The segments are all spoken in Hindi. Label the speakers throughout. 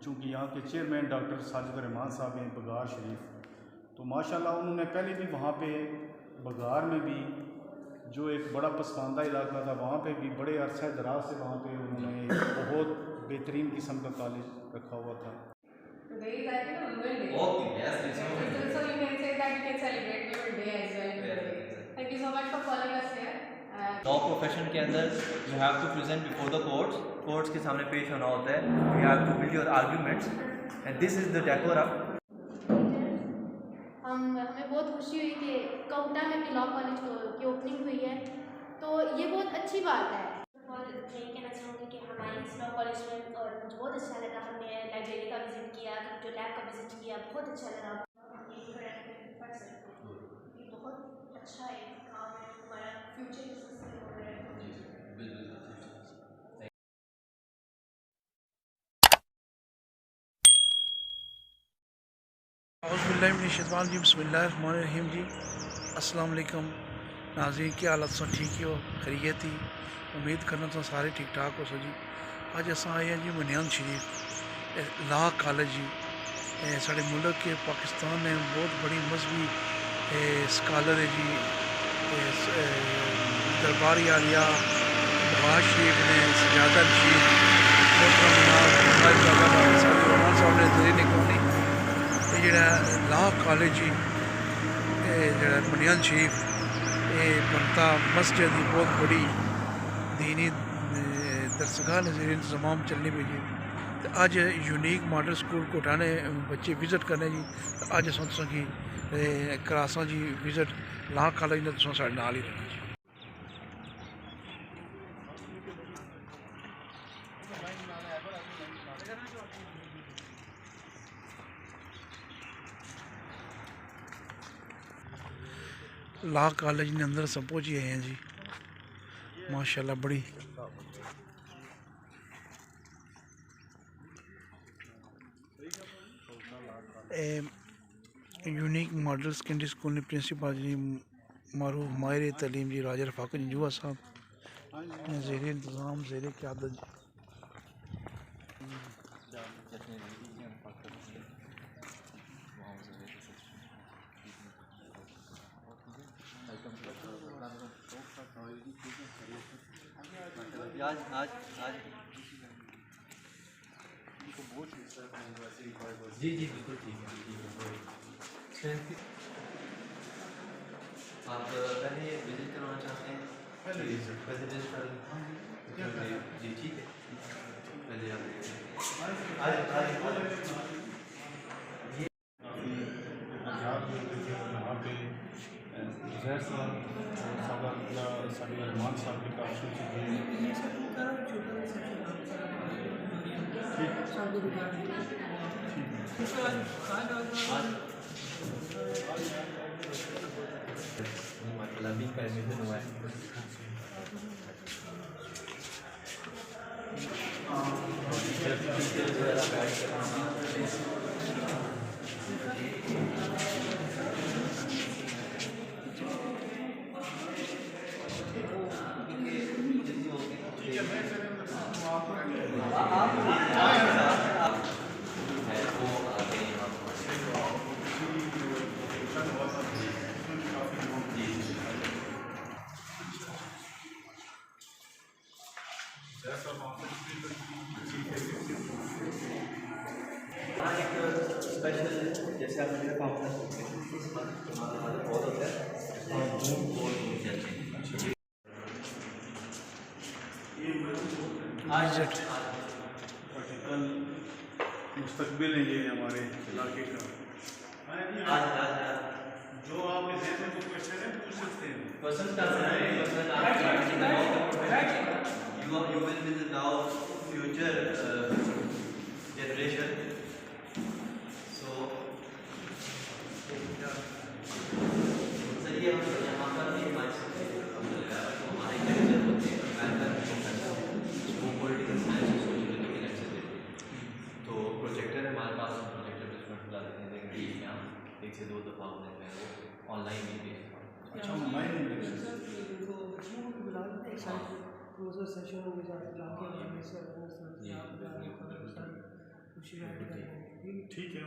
Speaker 1: चूँकि यहाँ के चेयरमैन डॉक्टर साजिद रहमान साहब हैं बघार शरीफ, तो माशाल्लाह उन्होंने पहले भी वहाँ पे बघार में भी जो एक बड़ा पसमानदा इलाका था वहाँ पे भी बड़े अरसा दराज से वहाँ पे उन्होंने बहुत बेहतरीन किस्म का कॉलेज रखा हुआ था।
Speaker 2: लॉ प्रोफेशन के अंदर you have to present before the courts के सामने पेश होना होता है। You have to build your arguments and this is the decorum.
Speaker 3: हमें बहुत खुशी हुई कि कोटा में भी लॉ कॉलेज की ओपनिंग हुई है, तो ये बहुत अच्छी बात है।
Speaker 4: और यही कहना चाहूँगी कि हमारे इस लॉ कॉलेज में और मुझे बहुत अच्छा लगा, हमने लाइब्रेरी का विज़िट किया, जो लैब का विज़िट किया, बहुत अच्छा लगा। पढ़ सकते हो, ये बहुत अच्छा एक काम है, हमारा फ्यूचर इससे हो रहा है।
Speaker 5: जी बिस्मिल्लाहिर्रहमानिर्रहीम जी। अस्सलाम वालेकुम नाज़रीन, की हालत सो ठीक हो खैरियत ही उम्मीद करना तो सारे ठीक ठाक हो सो जी। अज अस आए हैं जी मनियान शरीफ लॉ कॉलेज जी। साढ़े मुल्क के पाकिस्तान में बहुत बड़ी मजहबी स्कॉलर है जी। दरबारी आलिया बघार शरीफ ने सजादा रशीद साहब ने जरी निकाली जोड़ा लॉ कॉलेज जी जोड़ा मनियान शरीफ ये बनता मस्जिद की बहुत बड़ी दीनी दरसगाह नज़ीर इंतजाम चलने पे जी। तो अज यूनीक मॉडल स्कूल कोटा ने बच्चे विजिट करने जी। तो अज अस तुसें गी करासा जी विजिट लॉ कॉलेज ने तुसें साढ़े नाल ही रहना जी। लॉ कॉलेज ने अंदर सब पहुँच गए हैं जी। माशाल्लाह बड़ी यूनिक मॉडल सेकेंडरी स्कूल ने प्रिंसिपल जी मारूफ माहिर तलीम जी राजा रफाकत जुआ साहब ज़ेर इंतज़ाम ज़ेर क़यादत।
Speaker 2: जी जी बिल्कुल ठीक है। आप पहले विजिट करवाना चाहते हैं? पहले विजिट कर जी ठीक है। पहले आप
Speaker 1: रहमान साहब की काफ़ी
Speaker 2: लंबी परमिशन हुआ है। स्पेशल जैसे आप मेरा कॉम्प्लेक्स होते हैं बहुत होता है
Speaker 1: मुस्तकबिल है ये हमारे इलाके का। जो आप जहन में कोई क्वेश्चन है पूछ सकते हैं।
Speaker 2: you will be the now future generation. So सही है, यहाँ पर भी हमारे हमारे लेक्चर होते हैं वो पॉलिटिकल साइंस और सोशियोलॉजी के लेक्चर देते हैं। तो प्रोजेक्टर हमारे पास प्रोजेक्टर बुला देते हैं, लेकिन यहाँ 1 से 2 दफ़ा हमने वो ऑनलाइन भी भेजा।
Speaker 1: अच्छा ऑनलाइन ठीक है।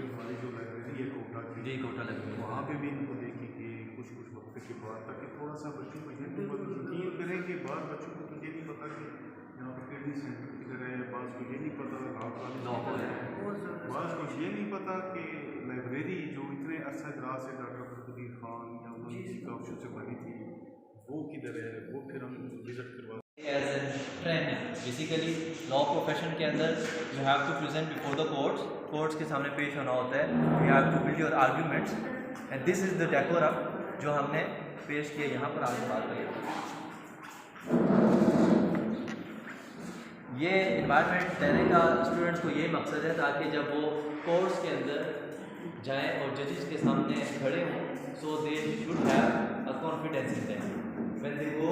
Speaker 1: हमारी जो लाइब्रेरी है कोटा की,
Speaker 2: जी कोटा लगी
Speaker 1: वहाँ पे भी इनको देखें कि कुछ वक्त के बाद, ताकि थोड़ा सा बच्चों को ये यकीन करें कि बाद बच्चों को तो ये नहीं पता कि यहाँ पर ट्रेनिंग सेंटर किधर है, बाज़ को ये नहीं पता बाज़ को ये नहीं पता कि लाइब्रेरी जो इतने अरसा दराज से डॉक्टर फखरुद्दीन खान या उन्होंने का ऑप्शन से बनी थी वो किधर है, वो फिर हम विज़िट करवा।
Speaker 2: As an training basically law profession के अंदर you have to present before the courts के सामने पेश होना होता है। You have to build your arguments and this is the decorum जो हमने पेश किया। यहाँ पर आगे बात करें, ये इन्वायरमेंट देने का स्टूडेंट्स को ये मकसद है ताकि जब वो कोर्स के अंदर जाएं और जजेस के सामने खड़े हों, so they should have a confidence in them when they go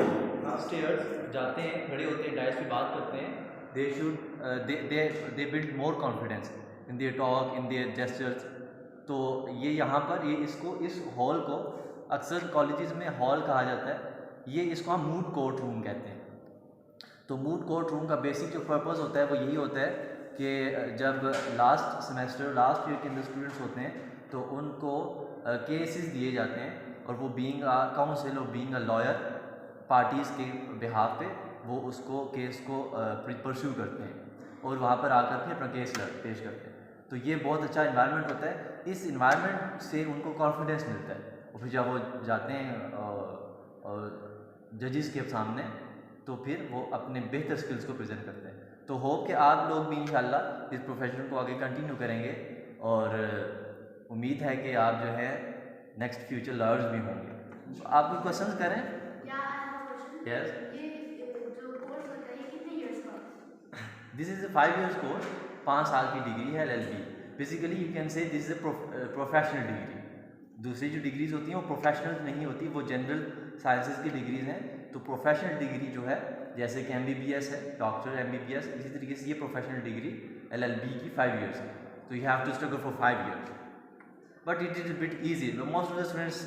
Speaker 2: upstairs, जाते हैं खड़े होते हैं डाइस पे बात करते हैं, they should they build more confidence in their talk in their gestures. तो ये यहाँ पर ये इसको इस हॉल को अक्सर कॉलेजेस में हॉल कहा जाता है, ये इसको हम मूड कोर्ट रूम कहते हैं। तो मूड कोर्ट रूम का बेसिक जो पर्पस होता है वो यही होता है कि जब लास्ट सेमेस्टर लास्ट ईयर के अंदर स्टूडेंट्स होते हैं तो उनको केसेस दिए जाते हैं और वो बीइंग अ काउंसिल और बीइंग अ लॉयर पार्टीज़ के बिहाफ पे वो उसको केस को परस्यू करते हैं और वहाँ पर आकर के अपना केस पेश करते हैं। तो ये बहुत अच्छा इन्वायरमेंट होता है, इस इन्वायरमेंट से उनको कॉन्फिडेंस मिलता है और फिर जब वो जाते हैं जजेस के सामने तो फिर वो अपने बेहतर स्किल्स को प्रेजेंट करते हैं। तो होप कि आप लोग भी इंशाल्लाह इस प्रोफेशन को आगे कंटिन्यू करेंगे और उम्मीद है कि आप जो है नेक्स्ट फ्यूचर लॉयर्स भी होंगे। आप कोई क्वेश्चन करें? Yes, this is a 5 years course, 5 साल की डिग्री है LLB। Basically you can say this is a professional degree. दूसरी जो डिग्रीज होती हैं वो प्रोफेशनल नहीं होती, वो जनरल साइंसेस की डिग्रीज हैं। तो प्रोफेशनल डिग्री जो है जैसे कि MBBS है, डॉक्टर MBBS, इसी तरीके से ये प्रोफेशनल डिग्री LLB की 5 years है। तो you have to struggle for 5 years, but it is a bit easy. Most of the students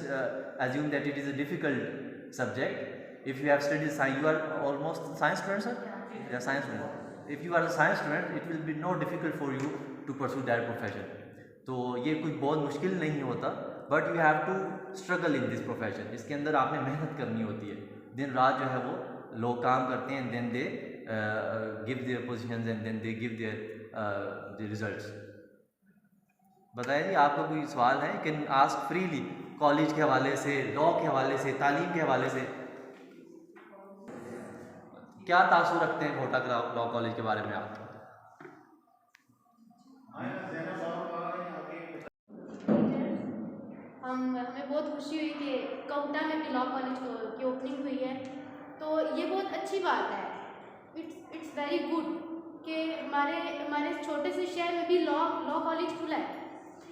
Speaker 2: assume that it is a difficult subject. If you have studied science, you are almost science student, sir? Yeah, science student. If you are a science student, it will be no difficult for you to pursue that profession. तो ये कुछ बहुत मुश्किल नहीं होता, but you have to struggle in this profession. इसके अंदर आपने मेहनत करनी होती है, दिन रात जो है वो लोग काम करते हैं, then they give their positions and then they give their results. बताइए जी, आपका कोई सवाल है? कैन आस्क फ्रीली, कॉलेज के हवाले से, लॉ के हवाले से, तालीम के हवाले से। क्या तासुर रखते हैं कोटा लॉ कॉलेज के बारे में आप?
Speaker 3: हमें बहुत खुशी हुई कि कोटा में भी लॉ कॉलेज की ओपनिंग हुई है, तो ये बहुत अच्छी बात है। इट्स वेरी गुड कि हमारे छोटे से शहर में भी लॉ कॉलेज खुला है।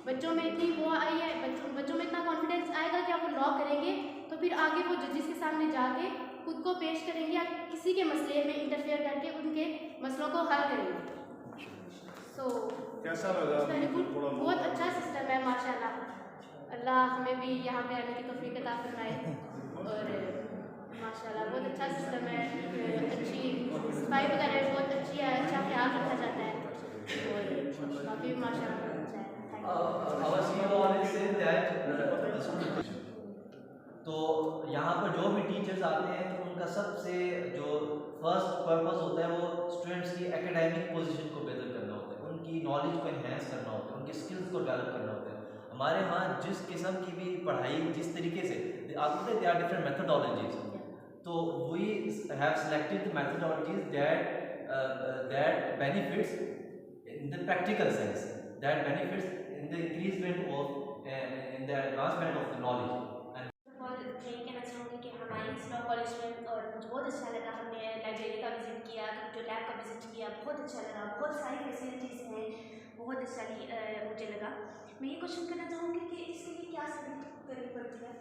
Speaker 3: बच्चों में इतनी वो आई है, बच्चों में इतना कॉन्फिडेंस आएगा कि वो लॉ करेंगे तो फिर आगे वो जजेस के सामने जाके खुद को पेश करेंगे या किसी के मसले में इंटरफेयर करके उनके मसलों को हल करेंगे। सो
Speaker 1: कैसा लगा?
Speaker 3: वेरी गुड, बहुत अच्छा सिस्टम है माशाल्लाह। अल्लाह हमें भी यहाँ पे आने की तौफीक अता फरमाए और माशाल्लाह बहुत अच्छा सिस्टम है। अच्छी सफाई वगैरह बहुत अच्छी है, अच्छा ख्याल रखा जाता है और बाकी भी माशाल्लाह बहुत अच्छा है।
Speaker 2: तो यहाँ पर जो भी टीचर्स आते हैं तो उनका सबसे जो फर्स्ट पर्पस होता है वो स्टूडेंट्स की एकेडमिक पोजीशन को बेहतर करना होता है, उनकी नॉलेज को एनहेंस करना होता है, उनकी स्किल्स को डेवलप करना होता है। हमारे यहाँ जिस किस्म की भी पढ़ाई जिस तरीके से आपको दे आर डिफरेंट मेथडोलॉजीज, तो we have selected the methodologies that benefits in the practical sense, that benefits in the increment of in the advancement of the knowledge.
Speaker 4: यही कहना चाहूँगी कि हमारे इस लॉ कॉलेज में और मुझे बहुत अच्छा लगा, हमने लाइब्रेरी का विज़िट किया, जो लैब का विज़िट किया, बहुत अच्छा लगा, बहुत सारी फैसिलिटीज़ हैं, बहुत अच्छा मुझे लगा। मैं ये क्वेश्चन करना चाहूँगी कि इसके लिए क्या सबमिट करनी पड़ती है,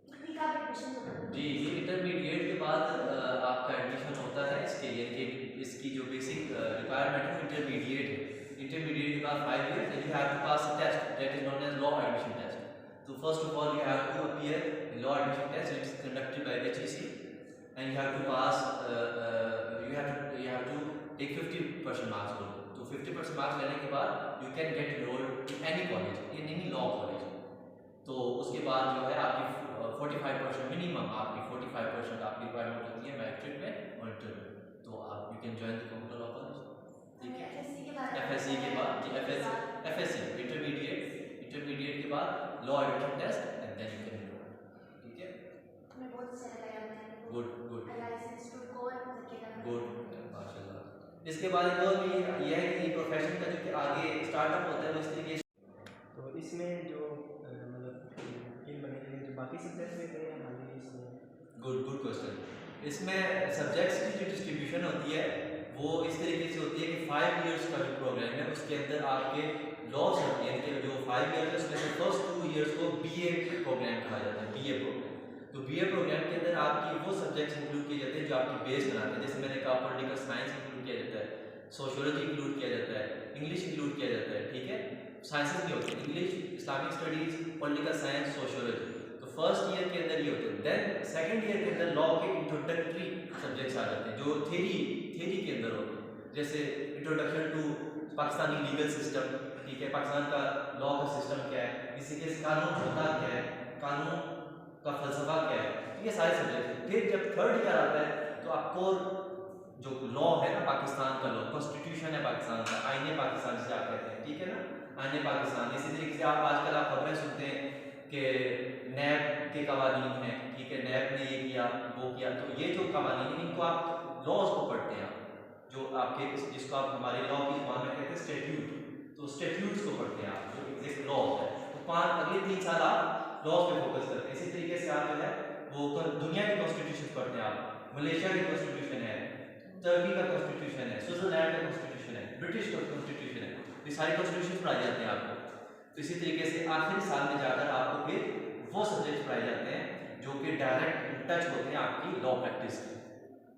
Speaker 4: कितनी का एडमिशन होता है?
Speaker 2: जी, ये इंटरमीडिएट के बाद आपका एडमिशन होता है इसके लिए कि इसकी जो बेसिक रिक्वायरमेंट है इंटरमीडिएट है। इंटरमीडिएट के बाद 5 years you have to pass a test that is known as law admission test. तो तो first of all you have to appear in law admission test it is conducted by HEC and you have to pass you have to take 50% marks only. तो 50% मार्क्स लेने के बाद you can get enrolled in any college, in any law college. तो उसके बाद जो है आपकी 45% मिनिमम, आपकी 45% आपकी रिक्वायरमेंट होती है मैट्रिक में और इंटर में, तो आप you can join the computer law college. ठीक है, FSC के बाद FSC इंटरमीडिएट के बाद law admission test and then you can enroll. ठीक है,
Speaker 4: हमें बहुत अच्छा लगा आपने
Speaker 2: good good
Speaker 4: license to go
Speaker 2: good माशाल्लाह। इसके बाद एक और भी ये है कि प्रोफेशन का जो आगे स्टार्टअप होता है वो इस तरीके से।
Speaker 6: तो इसमें जो मतलब फील्ड बनेगी जो बाकी सब्जेक्ट में हैं खाली इसमें।
Speaker 2: Good question. इसमें सब्जेक्ट्स की जो डिस्ट्रीब्यूशन होती है वो इस तरीके से होती है कि 5 इयर्स का जो प्रोग्राम है उसके अंदर आपके लॉ सब्जेक्ट के जो 5 इयर्स है उसमें से फर्स्ट 2 इयर्स को BA प्रोग्राम कहा जाता है, BA प्रोग्राम। तो BA प्रोग्राम के अंदर आपकी वो सब्जेक्ट्स इंक्लूड किए जाते हैं जो आपकी बेस बनाते हैं, जैसे मैंने कहा पॉलिटिकल साइंस इंक्लूड किया जाता है, सोशियोलॉजी इंक्लूड किया जाता है, इंग्लिश इंक्लूड किया जाता है। ठीक है, साइंसेस में होते हैं English, Islamic studies, political science, sociology. तो फर्स्ट ईयर के अंदर ये होते हैं। देन सेकंड ईयर के अंदर लॉ के इंट्रोडक्टरी सब्जेक्ट्स आ जाते हैं जो थ्योरी के अंदर होते हैं, जैसे introduction to Pakistani legal system. ठीक है, पाकिस्तान का लॉ का सिस्टम क्या है, इसी के कानून होता क्या है, कानून का फलसफा क्या है, ये सारे सब्जेक्ट हैं। फिर जब थर्ड ईयर आता है तो आपको जो लॉ है ना पाकिस्तान का लॉ, कॉन्स्टिट्यूशन है पाकिस्तान का, आईने पाकिस्तान जिसे आप कहते हैं, ठीक है ना, आईने पाकिस्तान। इसी तरीके से आप आजकल आप खबरें सुनते हैं कि नैब के कवानीन हैं, ठीक है, नैब ने ये किया वो किया। तो ये जो कवानीन है इनको आप लॉज को पढ़ते हैं, आप जो आपके जिसको आप हमारे लॉ की जुबान में कहते हैं स्टैट्यूट, तो स्टैट्यूट्स को पढ़ते हैं आप, जो एग्जैक्ट लॉज है। तो अगले 3 साल आप लॉज पे फोकस करते हैं। इसी तरीके से आप जो है वो दुनिया की कॉन्स्टिट्यूशन पढ़ते हैं, आप मलेशिया की कॉन्स्टिट्यूशन है, टर्की का कॉन्स्टिट्यूशन है, स्विट्जरलैंड का कॉन्स्टिट्यूशन है, ब्रिटिश का कॉन्स्टिट्यूशन है, ये सारी कॉन्स्टिट्यूशन पढ़ाई जाते हैं आपको। तो इसी तरीके से आखिरी साल में जाकर आपको फिर वो सब्जेक्ट पढ़ाए जाते हैं जो कि डायरेक्ट टच होते हैं आपकी लॉ प्रैक्टिस से,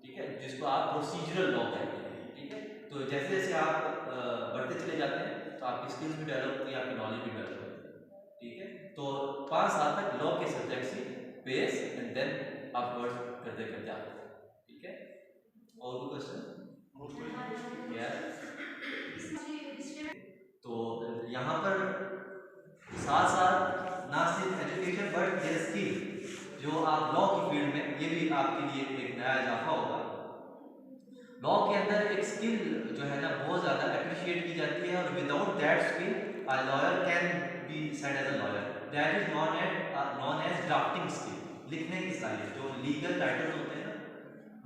Speaker 2: ठीक है, जिसको आप प्रोसीजरल लॉ कहते हैं। ठीक है, तो जैसे जैसे आप बढ़ते चले जाते हैं तो आपकी स्किल्स भी डेवलप होती है, आपकी नॉलेज भी डेवलप होती है। ठीक है, तो 5 साल तक लॉ के सब्जेक्ट से बेस एंड देन अपवर्ड्स करते करते आते हैं। ठीक है, और कोई क्वेश्चन? तो यहाँ पर साथ साथ ना सिर्फ एजुकेशन बट देयर स्किल, जो आप लॉ की फील्ड में, ये भी आपके लिए एक नया इजाफा होगा। लॉ के अंदर एक स्किल जो है ना बहुत ज़्यादा अप्रिशिएट की जाती है, और without that skill a lawyer can be said as a lawyer, that is known as drafting skill, लिखने की साइज, जो लीगल टाइटल्स होते हैं ना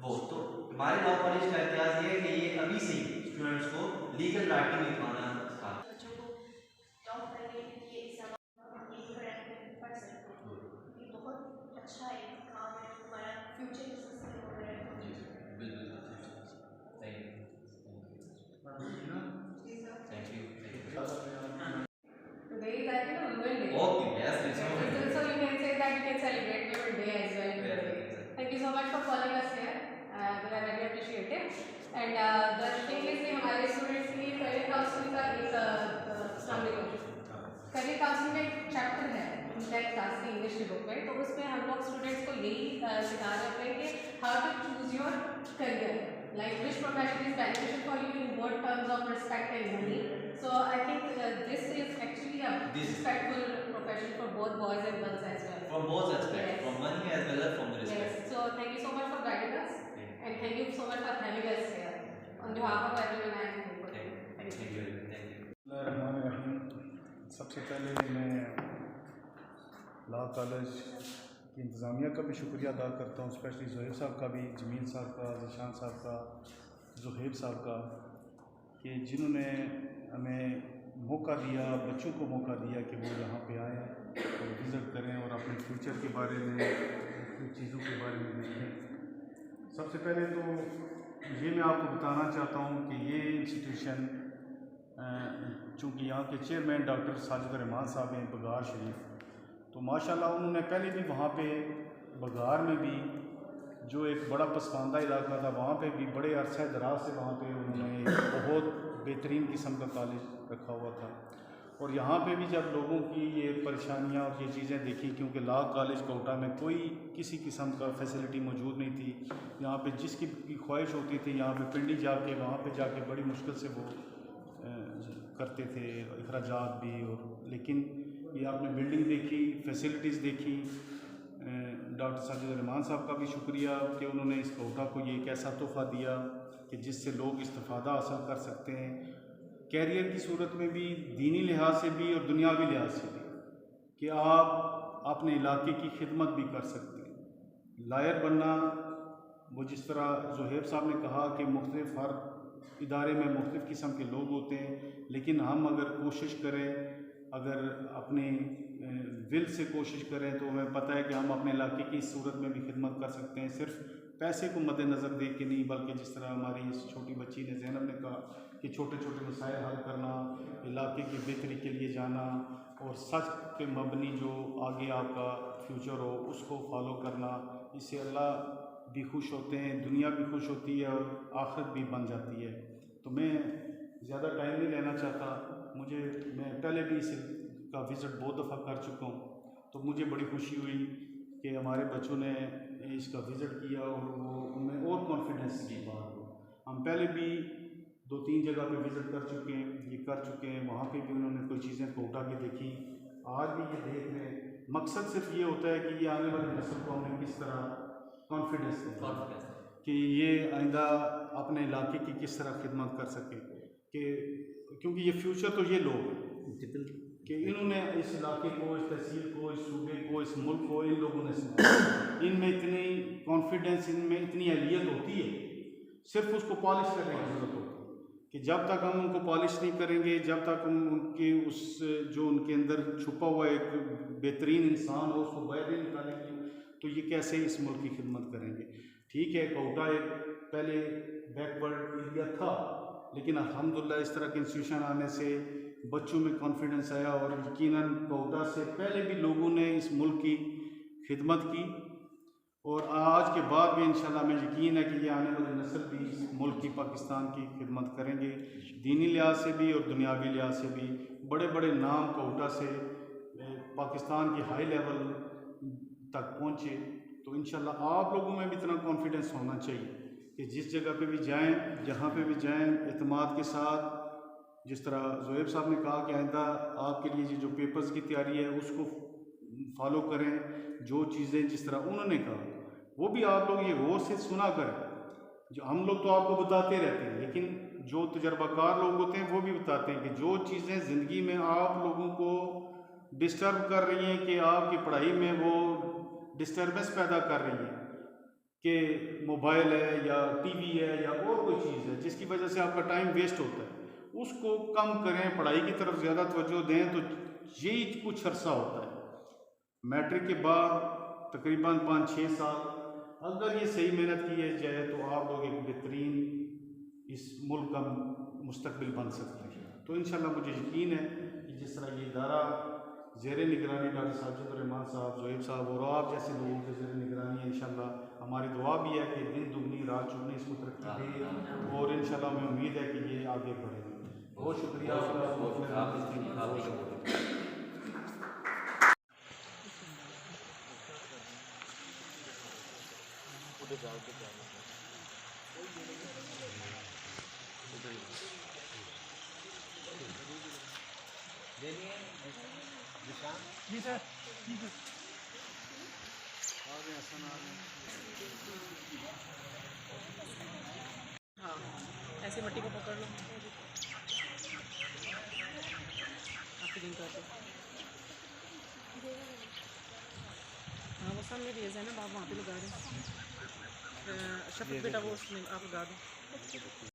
Speaker 2: वो। तो हमारे लॉ कॉलेज का इतिहास ये है कि ये अभी से ही स्टूडेंट्स को लीगल राइटिंग लिखवाना सिखाता है।
Speaker 4: बच्चों को लॉ करने के लिए एग्जाम पढ़ सकते हैं, ये बहुत अच्छा एक काम है, हमारा फ्यूचर सक्सेसफुल हो रहा है।
Speaker 2: जी बिल्कुल, thank you.
Speaker 7: Today is I think a women day.
Speaker 2: Okay, yes, it's
Speaker 7: So you can say that you can celebrate women day as well. Thank you so much for calling us here. We are very appreciative. And the thing is कि हमारे students के लिए career counseling का एक career counseling का एक chapter है इंटेक क्लास की इंग्लिश की बुक में। तो उसमें हम लोग स्टूडेंट्स को यही सिखा जाते हैं कि how to choose your career, like which profession is beneficial for you in both terms of respect and money. So I think this is actually a respectful profession for both boys and girls as well.
Speaker 2: From both aspects,
Speaker 7: Yes.
Speaker 2: from money as well as from the respect.
Speaker 7: Yes. So thank you so much for guiding us, and thank you so much for having us here. On behalf of everyone, I am thankful. Thank you.
Speaker 2: Thank you.
Speaker 1: बिस्मिल्लाहिर्रहमानिर्रहीम। सबसे पहले मैं लॉ कॉलेज की इंतज़ामिया का भी शुक्रिया अदा करता हूँ, स्पेशली ज़ोहेब साहब का भी, जमील साहब का, ज़ीशान साहब का, ज़ुहेब साहब का, कि जिन्होंने हमें मौका दिया, बच्चों को मौका दिया कि वो यहाँ पे आएँ और विज़िट करें और अपने फ्यूचर के बारे में, कुछ चीज़ों के बारे में देखें। सबसे पहले तो ये मैं आपको बताना चाहता हूँ कि ये इंस्टीट्यूशन चूँकि यहाँ के चेयरमैन डॉक्टर साजिद रहमान साहब हैं बगार शरीफ, तो माशाल्लाह उन्होंने पहले भी वहाँ पे बगार में भी जो एक बड़ा पसमानदा इलाका था वहाँ पे भी बड़े अरसे दराज से वहाँ पे उन्होंने बहुत बेहतरीन किस्म का कॉलेज रखा हुआ था। और यहाँ पे भी जब लोगों की ये परेशानियाँ और ये चीज़ें देखी, क्योंकि लॉ कॉलेज कोटा में कोई किसी किस्म का फैसिलिटी मौजूद नहीं थी। यहाँ पे जिसकी भी ख्वाहिश होती थी यहाँ पे पिंडी जाके वहाँ पे जाके बड़ी मुश्किल से वो करते थे अखराजात भी। और लेकिन ये आपने बिल्डिंग देखी, फैसिलिटीज़ देखी। डॉक्टर साजिद रहमान साहब का भी शुक्रिया कि उन्होंने इस कोटा को ये एक ऐसा तोहफ़ा दिया कि जिससे लोग इस्तिफ़ादा हासिल कर सकते हैं, कैरियर की सूरत में भी, दीनी लिहाज से भी और दुनियावी लिहाज से भी, कि आप अपने इलाके की खिदमत भी कर सकते हैं। लायर बनना, वो जिस तरह ज़ुहैब साहब ने कहा कि मुख्तलिफ हर इदारे में मुख्तलिफ़ किस्म के लोग होते हैं, लेकिन हम अगर कोशिश करें, अगर अपने दिल से कोशिश करें तो हमें पता है कि हम अपने इलाके की इस सूरत में भी खिदमत कर सकते हैं। सिर्फ पैसे को मद्देनज़र देख के नहीं, बल्कि जिस तरह हमारी इस छोटी बच्ची ने ज़ैनब ने कहा कि छोटे छोटे मसाइल हल करना, इलाके की बेहतरी के लिए जाना और सच पे मबनी जो आगे आपका फ्यूचर हो उसको फॉलो करना, इससे अल्लाह भी खुश होते हैं, दुनिया भी खुश होती है और आखिरत भी बन जाती है। तो मैं ज़्यादा टाइम नहीं लेना चाहता। मैं पहले भी इसका विज़िट बहुत दफ़ा कर चुका हूँ, तो मुझे बड़ी खुशी हुई कि हमारे बच्चों ने इसका विज़िट किया और वो उनमें और कॉन्फिडेंस की बात हो। हम पहले भी 2-3 जगह पे विज़िट कर चुके हैं, वहाँ पे भी उन्होंने कोई चीज़ें कोटा की देखी, आज भी ये देख रहे हैं। मकसद सिर्फ ये होता है कि ये आने वाली नस्ल को हमें किस तरह कॉन्फिडेंस दें कि ये आइंदा अपने इलाके की किस तरह खिदमत कर सके, कि क्योंकि ये फ्यूचर तो ये लोग हैं कि इन्होंने इस इलाके को, इस तहसील को, इस सूबे को, इस मुल्क को इन लोगों ने संभाला। इनमें इतनी कॉन्फिडेंस, इनमें इतनी अहलियत होती है, सिर्फ उसको पॉलिश करने की ज़रूरत होती है कि जब तक हम उनको पॉलिश नहीं करेंगे, जब तक हम उनके उस जो उनके अंदर छुपा हुआ एक बेहतरीन इंसान हो उसको बाहर नहीं निकालेंगे, तो ये कैसे इस मुल्क की खिदमत करेंगे। ठीक है, कोटा एक पहले बैकवर्ड एरिया था, लेकिन अल्हम्दुलिल्लाह इस तरह के इंस्टीट्यूशन आने से बच्चों में कॉन्फिडेंस आया और यकीनन कोटा से पहले भी लोगों ने इस मुल्क की खिदमत की और आज के बाद भी इंशाल्लाह में यकीन है कि ये आने वाली नस्ल भी इस मुल्क की, पाकिस्तान की खिदमत करेंगे, दीनी लिहाज से भी और दुनियावी लिहाज से भी। बड़े बड़े नाम कोटा से पाकिस्तान की हाई लेवल तक पहुँचे, तो इंशाल्लाह आप लोगों में भी इतना कॉन्फिडेंस होना चाहिए कि जिस जगह पे भी जाएं, जहाँ पे भी जाएं, एतमाद के साथ। जिस तरह ज़ुहैब साहब ने कहा कि आइंदा आपके लिए जो पेपर्स की तैयारी है उसको फॉलो करें, जो चीज़ें जिस तरह उन्होंने कहा वो भी आप लोग ये गौर से सुना करें। जो हम लोग तो आपको बताते रहते हैं, लेकिन जो तजर्बाकार लोग होते हैं वो भी बताते हैं कि जो चीज़ें ज़िंदगी में आप लोगों को डिस्टर्ब कर रही हैं, कि आपकी पढ़ाई में वो डिस्टर्बेंस पैदा कर रही है, कि मोबाइल है या टीवी है या और कोई चीज़ है जिसकी वजह से आपका टाइम वेस्ट होता है, उसको कम करें, पढ़ाई की तरफ ज़्यादा तवज्जो दें। तो यही कुछ अरसा होता है। मैट्रिक के बाद तकरीबन 5-6 साल अगर ये सही मेहनत की जाए तो आप लोग एक बेहतरीन इस मुल्क का मुस्तकबिल बन सकते हैं। तो इंशाल्लाह मुझे यकीन है कि जिस तरह ये इदारा ज़ेर निगरानी डॉक्टर साजिद रहमान साहब, ज़ुहैब साहब और आप जैसे लोगों के ज़ेर निगरानी है, इंशाल्लाह हमारी दुआ भी है कि दिन दुगनी रात चौगनी इसको तरक्की दे और इंशाल्लाह हमें उम्मीद है कि ये आगे बढ़े। बहुत शुक्रिया
Speaker 5: जी सर,
Speaker 8: हाँ, ऐसे मट्टी को पकड़ लो, आपके दिन करते। हाँ, वो सामने भी है ना, आप वहाँ पे लगा दें। शफीक बेटा वो उसमें आप लगा दो।